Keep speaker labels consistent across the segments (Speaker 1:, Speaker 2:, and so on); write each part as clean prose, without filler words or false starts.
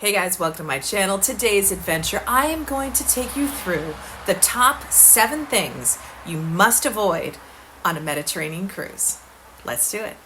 Speaker 1: Hey guys, welcome to my channel. Today's adventure, I am going to take you through the top 7 things you must avoid on a Mediterranean cruise. Let's do it.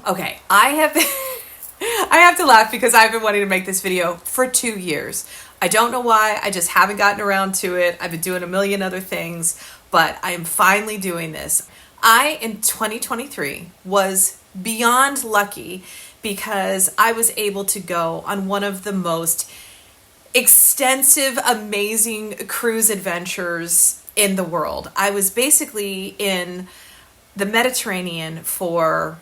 Speaker 1: Okay, I have to laugh because I've been wanting to make this video for 2 years. I don't know why, I just haven't gotten around to it. I've been doing a million other things, but I am finally doing this. In 2023, was beyond lucky because I was able to go on one of the most extensive, amazing cruise adventures in the world. I was basically in the Mediterranean for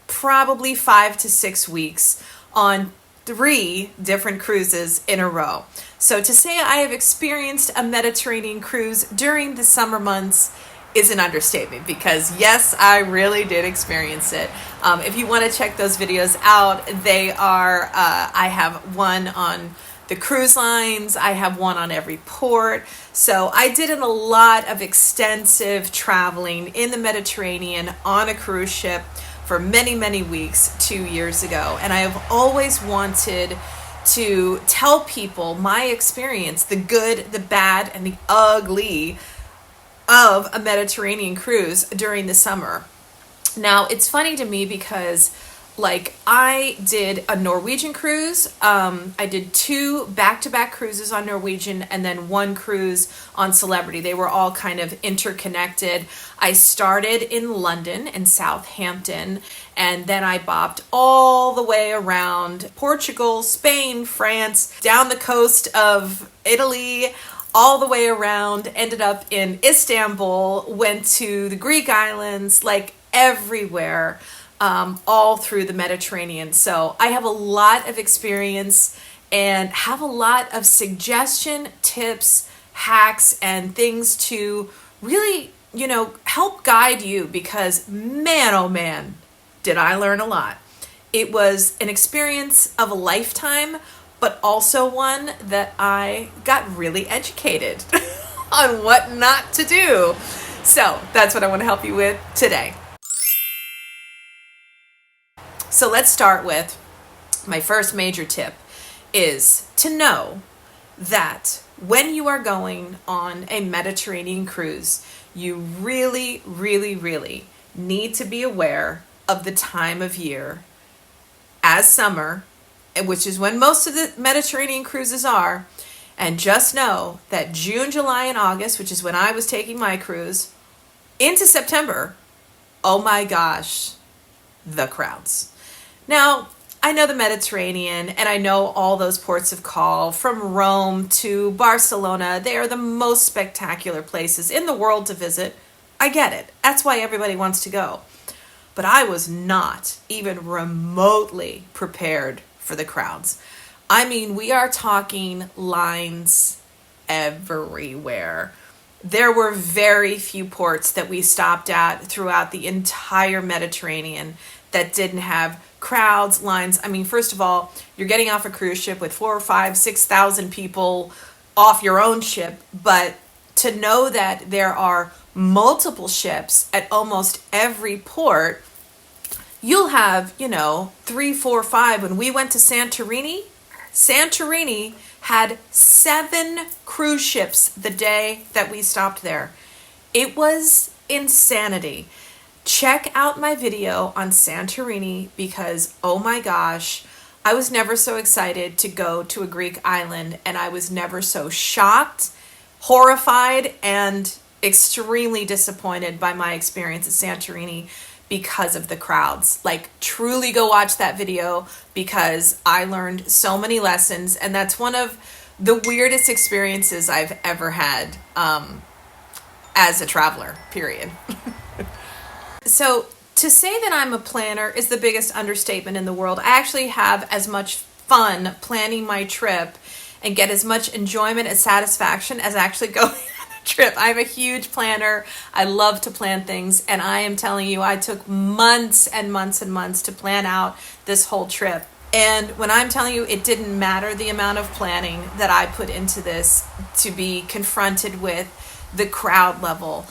Speaker 1: probably 5 to 6 weeks on 3 different cruises in a row. So to say I have experienced a Mediterranean cruise during the summer months is an understatement, because yes, I really did experience it. If you want to check those videos out, they are, I have one on the cruise lines, I have one on every port. So I did a lot of extensive traveling in the Mediterranean on a cruise ship for many, many weeks 2 years ago. And I have always wanted to tell people my experience, the good, the bad, and the ugly of a Mediterranean cruise during the summer. Now, it's funny to me because I did a Norwegian cruise. I did 2 back-to-back cruises on Norwegian and then 1 cruise on Celebrity. They were all kind of interconnected. I started in London and Southampton, and then I bopped all the way around Portugal, Spain, France, down the coast of Italy, all the way around, ended up in Istanbul, went to the Greek islands, everywhere. All through the Mediterranean. So I have a lot of experience and have a lot of suggestion, tips, hacks, and things to really, help guide you, because man, oh man, did I learn a lot. It was an experience of a lifetime, but also one that I got really educated on what not to do. So that's what I want to help you with today. So let's start with my first major tip is to know that when you are going on a Mediterranean cruise, you really, really, really need to be aware of the time of year as summer, which is when most of the Mediterranean cruises are. And just know that June, July, and August, which is when I was taking my cruise, into September, oh my gosh, the crowds. Now, I know the Mediterranean and I know all those ports of call from Rome to Barcelona. They are the most spectacular places in the world to visit. I get it. That's why everybody wants to go. But I was not even remotely prepared for the crowds. I mean, we are talking lines everywhere. There were very few ports that we stopped at throughout the entire Mediterranean that didn't have crowds, lines. I mean, first of all, you're getting off a cruise ship with 4,000 or 5,000, 6,000 people off your own ship. But to know that there are multiple ships at almost every port, you'll have, 3, 4, 5. When we went to Santorini had 7 cruise ships the day that we stopped there. It was insanity. Check out my video on Santorini because, oh my gosh, I was never so excited to go to a Greek island, and I was never so shocked, horrified, and extremely disappointed by my experience at Santorini because of the crowds. Like, truly go watch that video because I learned so many lessons, and that's one of the weirdest experiences I've ever had as a traveler, period. So to say that I'm a planner is the biggest understatement in the world. I actually have as much fun planning my trip and get as much enjoyment and satisfaction as actually going on a trip. I'm a huge planner. I love to plan things, and I am telling you, I took months and months and months to plan out this whole trip. And when I'm telling you, it didn't matter the amount of planning that I put into this to be confronted with the crowd level.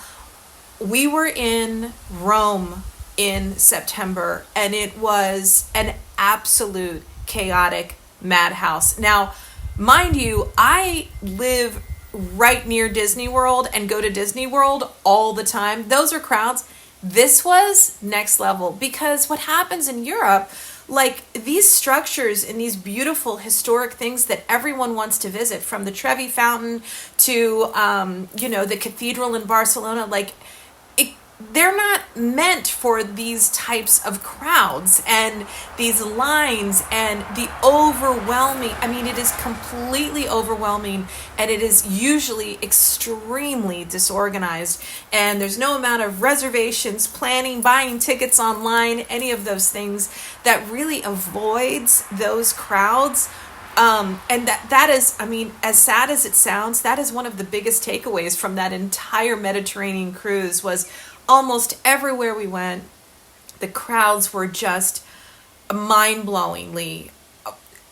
Speaker 1: We were in Rome in September, and it was an absolute chaotic madhouse. Now, mind you, I live right near Disney World and go to Disney World all the time. Those are crowds. This was next level, because what happens in Europe, like these structures and these beautiful historic things that everyone wants to visit, from the Trevi Fountain to, the cathedral in Barcelona, they're not meant for these types of crowds and these lines and the overwhelming. I mean, it is completely overwhelming, and it is usually extremely disorganized. And there's no amount of reservations, planning, buying tickets online, any of those things that really avoids those crowds. And that is, I mean, as sad as it sounds, that is one of the biggest takeaways from that entire Mediterranean cruise. Was almost everywhere we went, the crowds were just mind-blowingly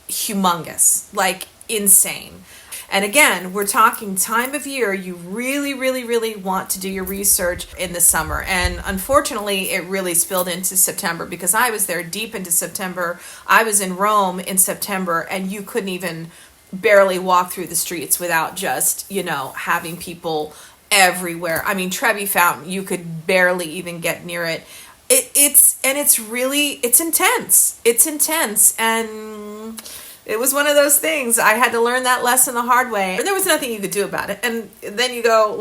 Speaker 1: humongous, like insane. And again, we're talking time of year. You really, really, really want to do your research in the summer. And unfortunately, it really spilled into September, because I was there deep into September. I was in Rome in September, and you couldn't even barely walk through the streets without just, having people everywhere. I mean, Trevi Fountain, you could barely even get near it. It's intense. It's intense. And it was one of those things. I had to learn that lesson the hard way. And there was nothing you could do about it. And then you go,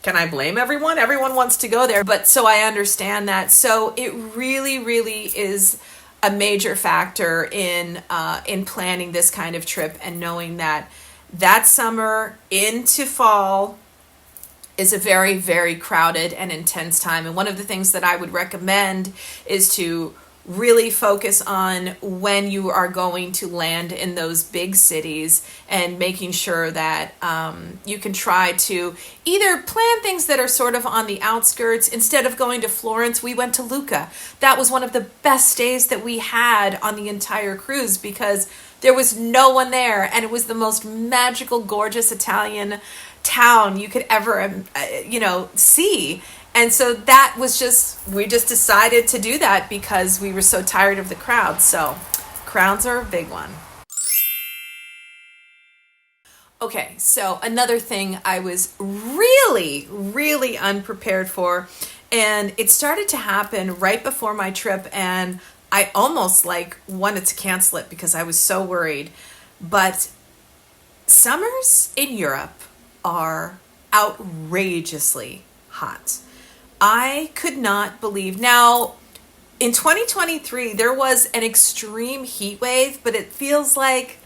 Speaker 1: can I blame everyone? Everyone wants to go there. But so I understand that. So it really, really is a major factor in planning this kind of trip, and knowing that summer into fall is a very, very crowded and intense time. And one of the things that I would recommend is to really focus on when you are going to land in those big cities, and making sure that you can try to either plan things that are sort of on the outskirts. Instead of going to Florence, we went to Lucca. That was one of the best days that we had on the entire cruise, because there was no one there, and it was the most magical, gorgeous Italian town you could ever, see. And so that was we just decided to do that because we were so tired of the crowd. So crowds are a big one. Okay, so another thing I was really, really unprepared for, and it started to happen right before my trip, and I almost wanted to cancel it because I was so worried. But summers in Europe are outrageously hot. I could not believe. Now, in 2023, there was an extreme heat wave, but it feels like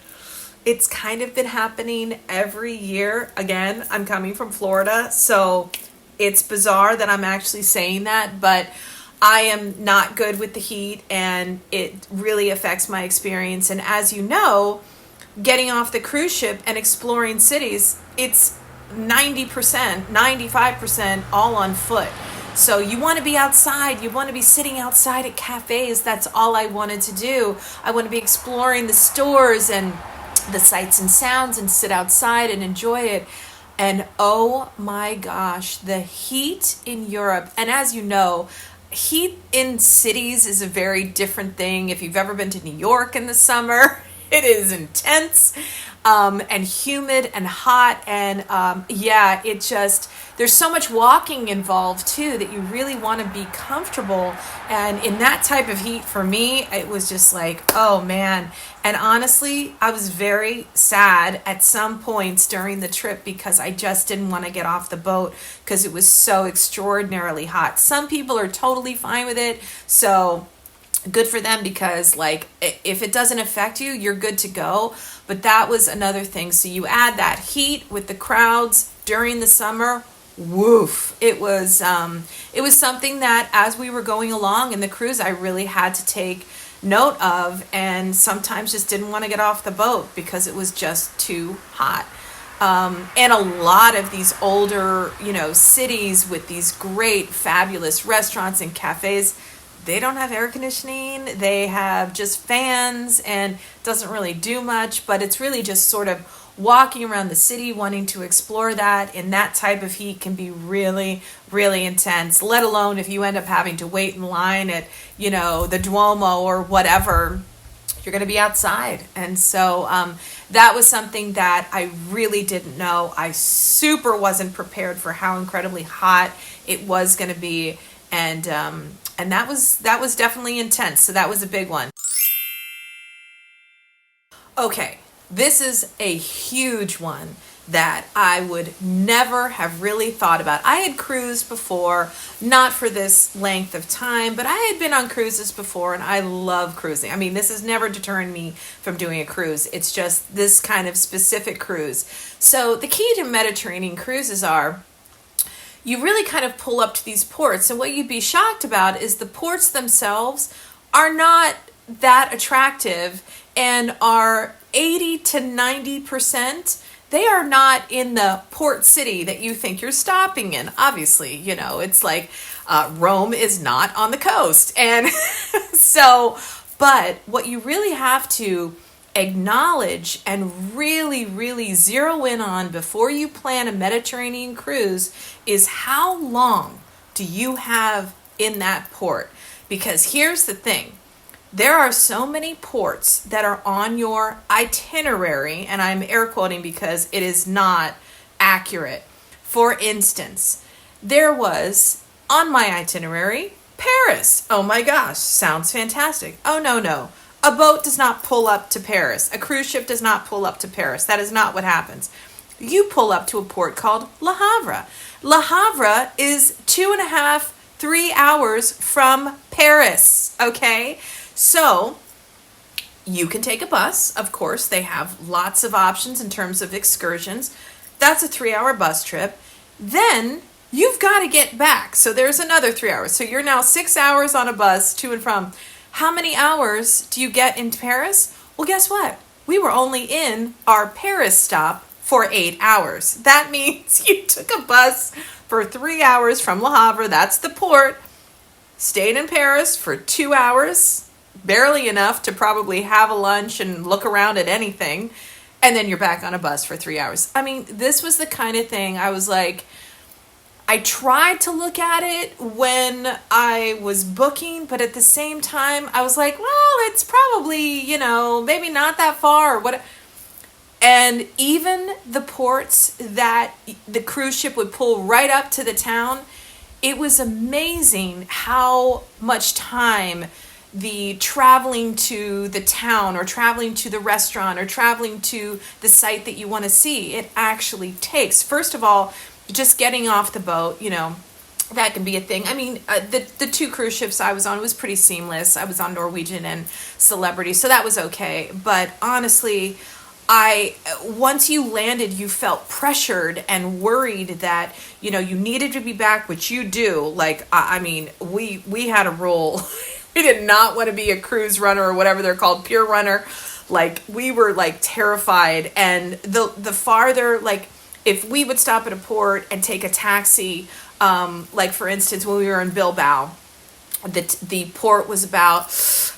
Speaker 1: it's kind of been happening every year. Again, I'm coming from Florida, so it's bizarre that I'm actually saying that, but I am not good with the heat, and it really affects my experience. And as you know, getting off the cruise ship and exploring cities, it's 90%, 95% all on foot. So you want to be outside. You want to be sitting outside at cafes. That's all I wanted to do. I want to be exploring the stores and the sights and sounds, and sit outside and enjoy it. And oh my gosh, the heat in Europe. And as you know, heat in cities is a very different thing. If you've ever been to New York in the summer, it is intense. and humid and hot. And yeah, it just, there's so much walking involved too that you really want to be comfortable. And in that type of heat, for me, it was just like, oh man. And honestly, I was very sad at some points during the trip because I just didn't want to get off the boat because it was so extraordinarily hot. Some people are totally fine with it. So good for them, because like if it doesn't affect you, you're good to go. But that was another thing. So you add that heat with the crowds during the summer. Woof. It was something that as we were going along in the cruise, I really had to take note of, and sometimes just didn't want to get off the boat because it was just too hot. And a lot of these older, cities with these great, fabulous restaurants and cafes, they don't have air conditioning. They have just fans, and it doesn't really do much, but it's really just sort of walking around the city, wanting to explore that in that type of heat can be really, really intense, let alone if you end up having to wait in line at, the Duomo or whatever, you're going to be outside. And so that was something that I really didn't know. I super wasn't prepared for how incredibly hot it was going to be. And that was definitely intense. So that was a big one. Okay. This is a huge one that I would never have really thought about. I had cruised before, not for this length of time, but I had been on cruises before, and I love cruising. I mean, this has never deterred me from doing a cruise. It's just this kind of specific cruise. So the key to Mediterranean cruises are, you really kind of pull up to these ports, and what you'd be shocked about is the ports themselves are not that attractive and are 80 to 90%, they are not in the port city that you think you're stopping in. Obviously, it's like Rome is not on the coast. And so, but what you really have to acknowledge and really, really zero in on before you plan a Mediterranean cruise is how long do you have in that port? Because here's the thing. There are so many ports that are on your itinerary, and I'm air quoting because it is not accurate. For instance, there was on my itinerary, Paris. Oh my gosh, sounds fantastic. Oh no. A boat does not pull up to Paris. A cruise ship does not pull up to Paris. That is not what happens. You pull up to a port called Le Havre. Le Havre is 2.5, 3 hours from Paris, okay? So you can take a bus. Of course, they have lots of options in terms of excursions. That's a 3-hour bus trip. Then you've got to get back. So there's another 3 hours. So you're now 6 hours on a bus to and from. How many hours do you get in Paris? Well, guess what? We were only in our Paris stop for 8 hours. That means you took a bus for 3 hours from Le Havre. That's the port. Stayed in Paris for 2 hours. Barely enough to probably have a lunch and look around at anything, and then you're back on a bus for 3 hours. I mean, this was the kind of thing I was like, I tried to look at it when I was booking, but at the same time, I was like, well, it's probably, maybe not that far or what. And even the ports that the cruise ship would pull right up to the town, it was amazing how much time the traveling to the town or traveling to the restaurant or traveling to the site that you want to see, it actually takes. First of all, just getting off the boat, that can be a thing. I mean, the 2 cruise ships I was on was pretty seamless. I was on Norwegian and Celebrity, so that was okay. But honestly, once you landed, you felt pressured and worried that, you needed to be back, which you do. Like, I mean, we had a rule. We did not want to be a cruise runner or whatever they're called, pure runner. Like, we were like terrified. And the farther, like, if we would stop at a port and take a taxi, like for instance, when we were in Bilbao, the port was about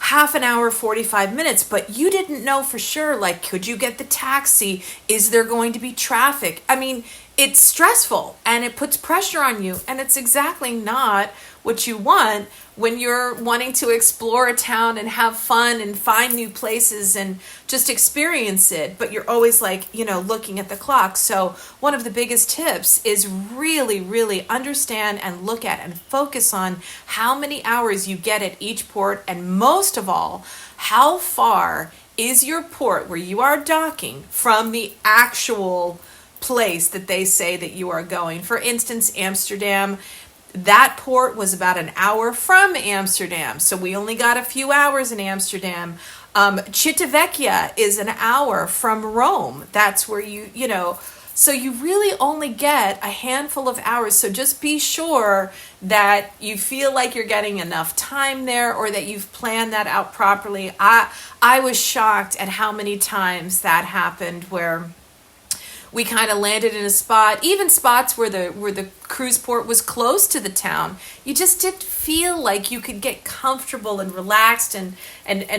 Speaker 1: half an hour, 45 minutes, but you didn't know for sure, like, could you get the taxi? Is there going to be traffic? I mean, it's stressful and it puts pressure on you, and it's exactly not what you want when you're wanting to explore a town and have fun and find new places and just experience it, but you're always like, looking at the clock. So one of the biggest tips is really understand and look at and focus on how many hours you get at each port, and most of all, how far is your port where you are docking from the actual place that they say that you are going. For instance, Amsterdam, that port was about an hour from Amsterdam, so we only got a few hours in Amsterdam. Civitavecchia is an hour from Rome. That's where so you really only get a handful of hours. So just be sure that you feel like you're getting enough time there, or that you've planned that out properly. I was shocked at how many times that happened, where we kind of landed in a spot, even spots where the cruise port was close to the town. You just didn't feel like you could get comfortable and relaxed and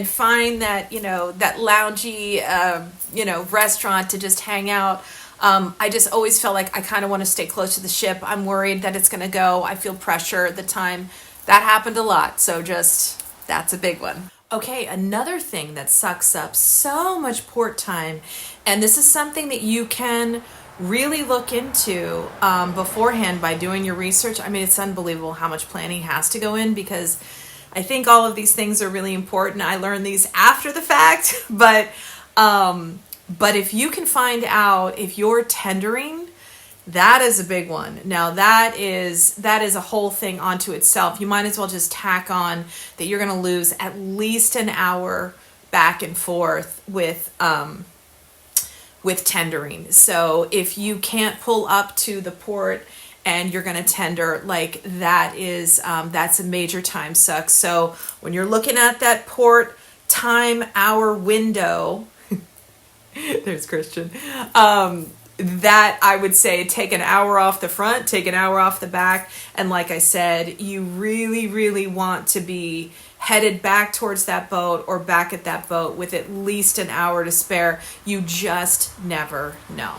Speaker 1: find that, that loungy, restaurant to just hang out. I just always felt like I kind of want to stay close to the ship. I'm worried that it's going to go. I feel pressure at the time. That happened a lot. So that's a big one. Okay, another thing that sucks up so much port time, and this is something that you can really look into beforehand by doing your research. I mean, it's unbelievable how much planning has to go in, because I think all of these things are really important. I learned these after the fact, but if you can find out if you're tendering, that is a big one. Now that is a whole thing onto itself. You might as well just tack on that you're going to lose at least an hour back and forth with tendering. So if you can't pull up to the port and you're going to tender, like that's a major time suck. So when you're looking at that port time hour window, there's Christian, that I would say take an hour off the front, take an hour off the back. And like I said, you really want to be headed back towards that boat or back at that boat with at least an hour to spare. You just never know.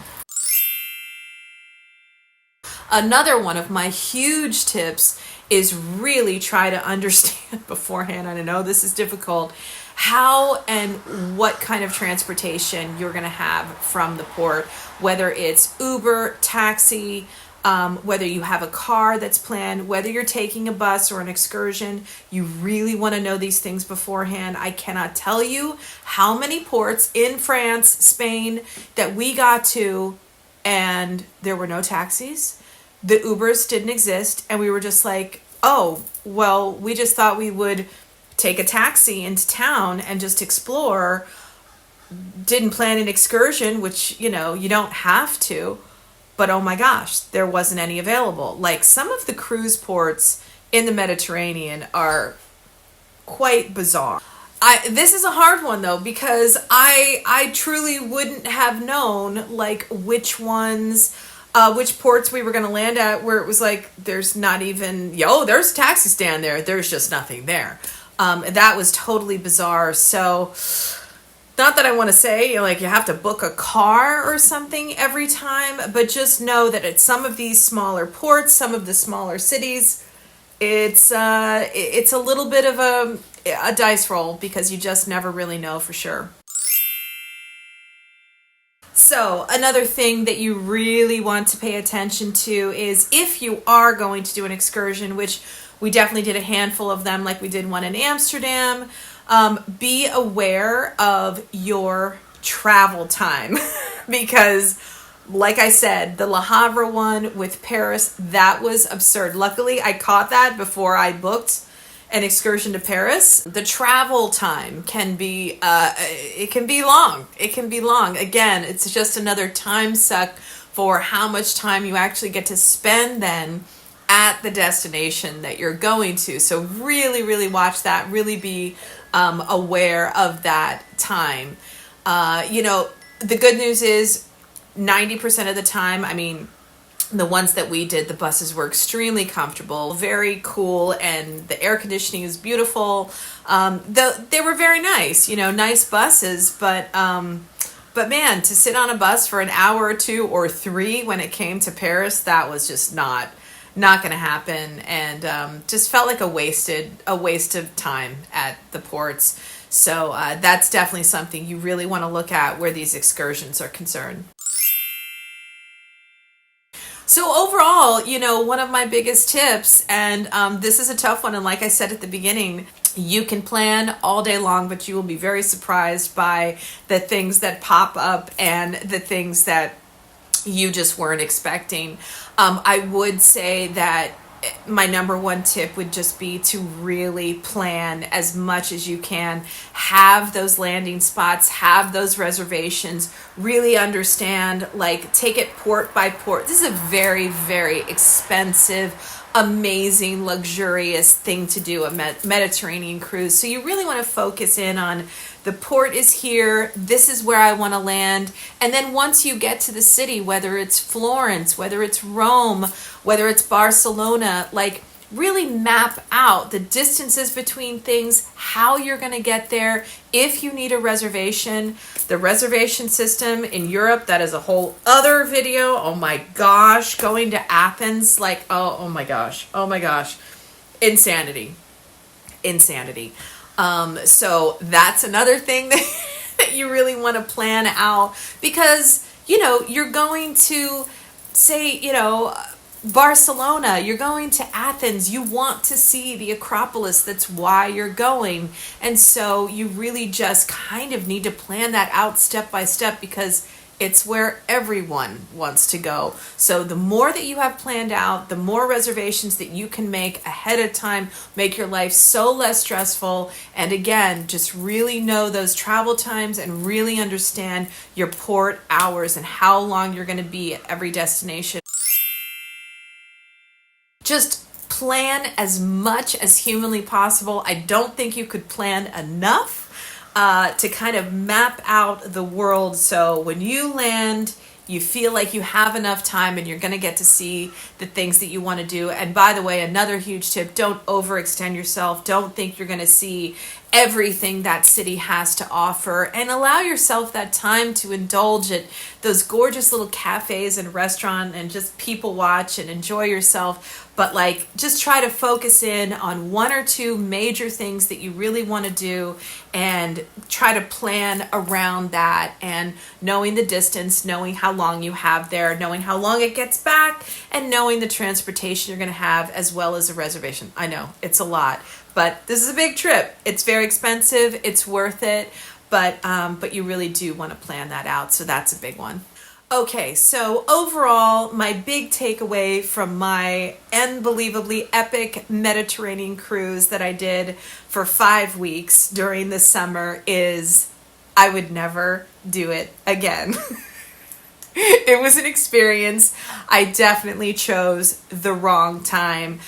Speaker 1: Another one of my huge tips is really try to understand beforehand, and I know this is difficult, how and what kind of transportation you're going to have from the port, whether it's Uber, taxi, whether you have a car that's planned, whether you're taking a bus or an excursion. You really want to know these things beforehand. I cannot tell you how many ports in France, Spain that we got to and there were no taxis. The Ubers didn't exist, and we were just like, oh, well, we just thought we would take a taxi into town and just explore. Didn't plan an excursion, which, you don't have to, but oh my gosh, there wasn't any available. Like, some of the cruise ports in the Mediterranean are quite bizarre. This is a hard one though, because I truly wouldn't have known like which ones, which ports we were going to land at, where it was like, there's not even, there's a taxi stand there. There's just nothing there. That was totally bizarre. So not that I want to say like you have to book a car or something every time, but just know that at some of these smaller ports, some of the smaller cities, it's a little bit of a dice roll, because you just never really know for sure. So another thing that you really want to pay attention to is if you are going to do an excursion, which we definitely did a handful of them, like we did one in Amsterdam, be aware of your travel time because like I said, the Le Havre one with Paris, that was absurd. Luckily, I caught that before I booked an excursion to Paris. The travel time can be, it can be long. It can be long. Again, it's just another time suck for how much time you actually get to spend then at the destination that you're going to. So really, really watch that. Really be aware of that time. The good news is 90% of the time, I mean, the ones that we did, the buses were extremely comfortable, very cool, and the air conditioning is beautiful. They were very nice, nice buses, but But man, to sit on a bus for an hour or two or three when it came to Paris, that was just not going to happen, and just felt like a waste of time at the ports. So that's definitely something you really want to look at where these excursions are concerned. So overall, you know, one of my biggest tips, and this is a tough one, and like I said at the beginning, you can plan all day long, but you will be very surprised by the things that pop up and the things that you just weren't expecting. I would say that my number one tip would just be to really plan as much as you can. Have those landing spots, have those reservations, really understand, like, take it port by port. This is a very, very expensive, amazing, luxurious thing to do, a Mediterranean cruise. So you really want to focus in on the port is here, this is where I want to land. And then once you get to the city, whether it's Florence, whether it's Rome, whether it's Barcelona, like, really map out the distances between things, how you're going to get there. If you need a reservation, the reservation system in Europe, that is a whole other video. Oh my gosh, going to Athens, like, oh my gosh, insanity. So that's another thing that you really want to plan out, because, you know, you're going to, say, you know, Barcelona, you're going to Athens, you want to see the Acropolis, that's why you're going. And so you really just kind of need to plan that out step by step, because it's where everyone wants to go. So the more that you have planned out, the more reservations that you can make ahead of time, make your life so less stressful. And again, just really know those travel times and really understand your port hours and how long you're going to be at every destination. Just plan as much as humanly possible. I don't think you could plan enough to kind of map out the world, so when you land, you feel like you have enough time and you're going to get to see the things that you want to do. And by the way, another huge tip, don't overextend yourself. Don't think you're going to see everything that city has to offer, and allow yourself that time to indulge at those gorgeous little cafes and restaurants and just people watch and enjoy yourself. But like, just try to focus in on one or two major things that you really want to do and try to plan around that, and knowing the distance, knowing how long you have there, knowing how long it gets back, and knowing the transportation you're going to have, as well as a reservation. I know it's a lot, but this is a big trip. It's very expensive. It's worth it. But you really do want to plan that out. So that's a big one. Okay, so overall, my big takeaway from my unbelievably epic Mediterranean cruise that I did for 5 weeks during the summer is I would never do it again. It was an experience. I definitely chose the wrong time.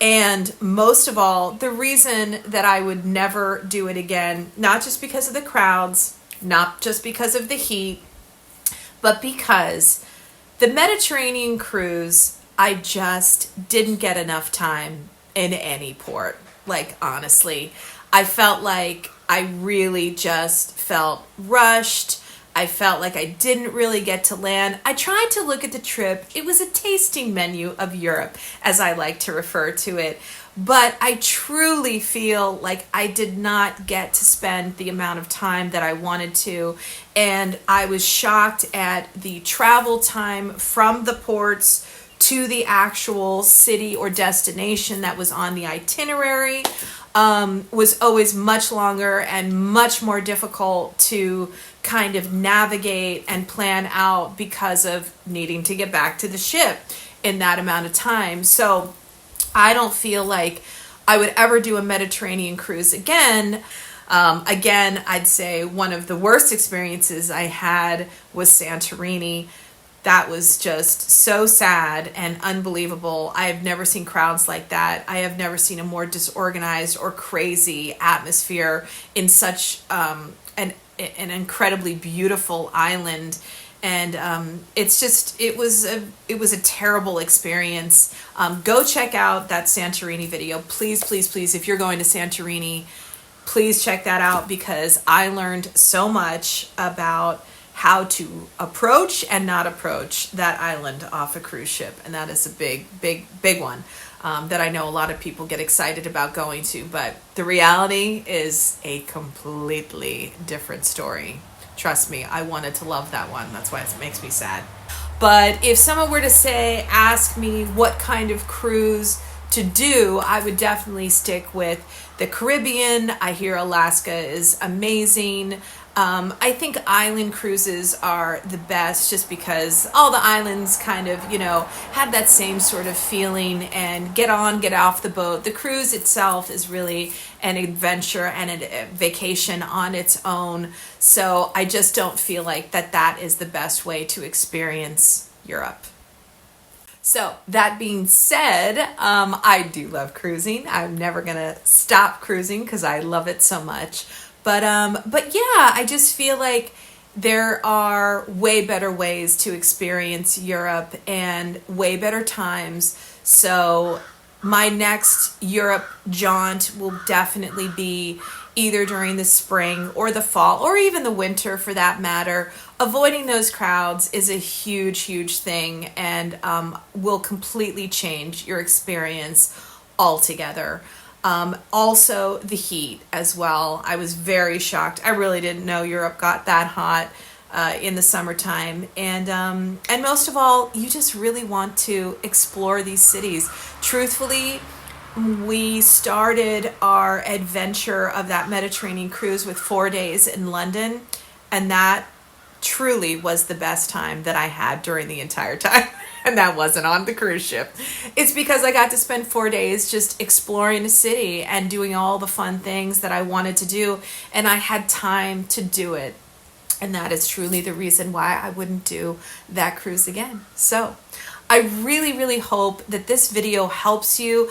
Speaker 1: And most of all, the reason that I would never do it again, not just because of the crowds, not just because of the heat, but because the Mediterranean cruise, I just didn't get enough time in any port. Like, honestly, I felt like I really just felt rushed. I felt like I didn't really get to land. I tried to look at the trip. It was a tasting menu of Europe, as I like to refer to it. But I truly feel like I did not get to spend the amount of time that I wanted to. And I was shocked at the travel time from the ports to the actual city or destination that was on the itinerary. Was always much longer and much more difficult to kind of navigate and plan out because of needing to get back to the ship in that amount of time. So I don't feel like I would ever do a Mediterranean cruise again. Again, I'd say one of the worst experiences I had was Santorini. That was just so sad and unbelievable. I have never seen crowds like that. I have never seen a more disorganized or crazy atmosphere in such an incredibly beautiful island. And it was a terrible experience. Go check out that Santorini video. Please, please, please, if you're going to Santorini, please check that out, because I learned so much about how to approach and not approach that island off a cruise ship. And that is a big one that I know a lot of people get excited about going to. But the reality is a completely different story. Trust me, I wanted to love that one. That's why it makes me sad. But if someone were to ask me what kind of cruise to do, I would definitely stick with the Caribbean. I hear Alaska is amazing. I think island cruises are the best just because all the islands kind of, have that same sort of feeling, and get on, get off the boat. The cruise itself is really an adventure and a vacation on its own. So I just don't feel like that is the best way to experience Europe. So that being said, I do love cruising. I'm never gonna stop cruising because I love it so much. But yeah, I just feel like there are way better ways to experience Europe and way better times. So my next Europe jaunt will definitely be either during the spring or the fall, or even the winter for that matter. Avoiding those crowds is a huge thing, and will completely change your experience altogether. Also the heat as well. I was very shocked. I really didn't know Europe got that hot in the summertime. And most of all, you just really want to explore these cities. Truthfully, we started our adventure of that Mediterranean cruise with 4 days in London, and that truly was the best time that I had during the entire time. And that wasn't on the cruise ship. It's because I got to spend 4 days just exploring the city and doing all the fun things that I wanted to do, and I had time to do it. And that is truly the reason why I wouldn't do that cruise again. So I really hope that this video helps you.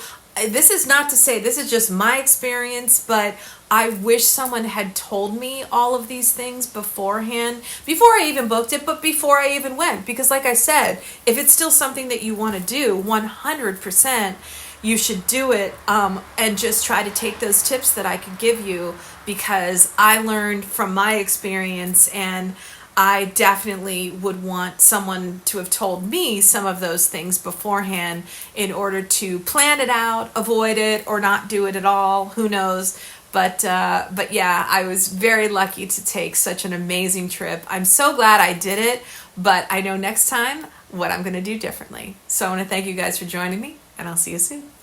Speaker 1: This is not to say this is just my experience, but I wish someone had told me all of these things beforehand, before I even booked it, but before I even went. Because like I said, if it's still something that you want to do, 100%, you should do it, and just try to take those tips that I could give you, because I learned from my experience, and I definitely would want someone to have told me some of those things beforehand in order to plan it out, avoid it, or not do it at all. Who knows? But yeah, I was very lucky to take such an amazing trip. I'm so glad I did it, but I know next time what I'm going to do differently. So I want to thank you guys for joining me, and I'll see you soon.